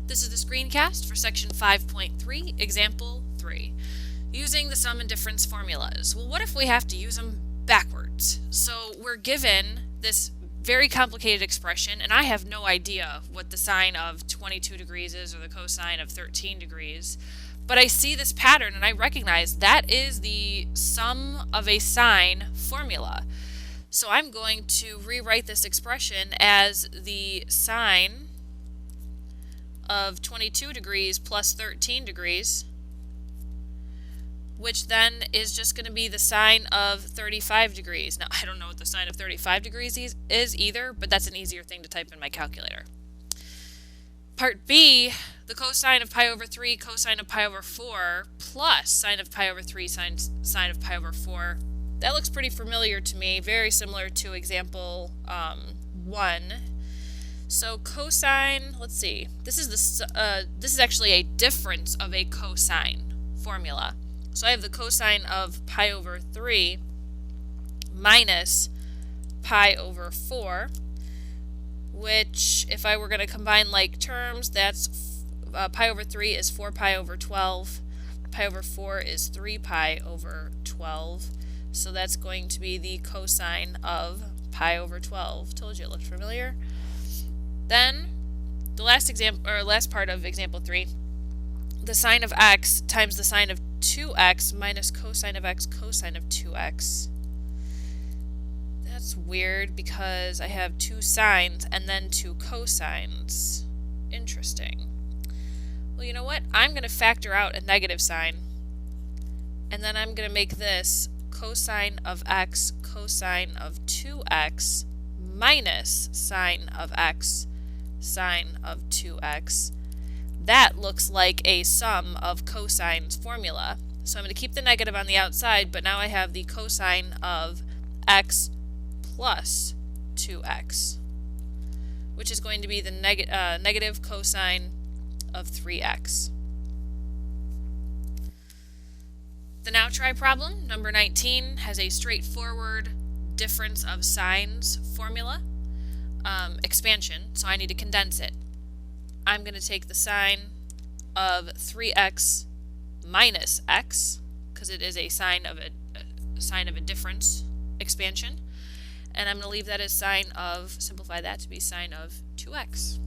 This is the screencast for section 5.3, example 3, using the sum and difference formulas. Well, what if we have to use them backwards? So we're given this very complicated expression, and I have no idea what the sine of 22 degrees is or the cosine of 13 degrees, but I see this pattern and I recognize that is the sum of a sine formula. So I'm going to rewrite this expression as the sine of 22 degrees plus 13 degrees, which then is just going to be the sine of 35 degrees. Now, I don't know what the sine of 35 degrees is either, but that's an easier thing to type in my calculator. Part B, the cosine of pi over 3, cosine of pi over 4, plus sine of pi over 3, sine of pi over 4. That looks pretty familiar to me, very similar to example 1. So cosine, let's see, this is actually a difference of a cosine formula. So I have the cosine of pi over 3 minus pi over 4, which if I were going to combine like terms, that's pi over 3 is 4 pi over 12, pi over 4 is 3 pi over 12, so that's going to be the cosine of pi over 12. Told you it looked familiar. Then, the last part of example 3, the sine of x times the sine of 2x minus cosine of x cosine of 2x. That's weird because I have two sines and then two cosines. Interesting. Well, you know what? I'm going to factor out a negative sign, and then I'm going to make this cosine of x cosine of 2x minus sine of x sine of 2x. That looks like a sum of cosines formula. So I'm going to keep the negative on the outside, but now I have the cosine of x plus 2x, which is going to be the negative cosine of 3x. The now try problem, number 19, has a straightforward difference of signs formula. Expansion, so I need to condense it. I'm going to take the sine of 3x minus x, because it is a sign of a difference expansion, and I'm going to leave that as simplify that to be sine of 2x.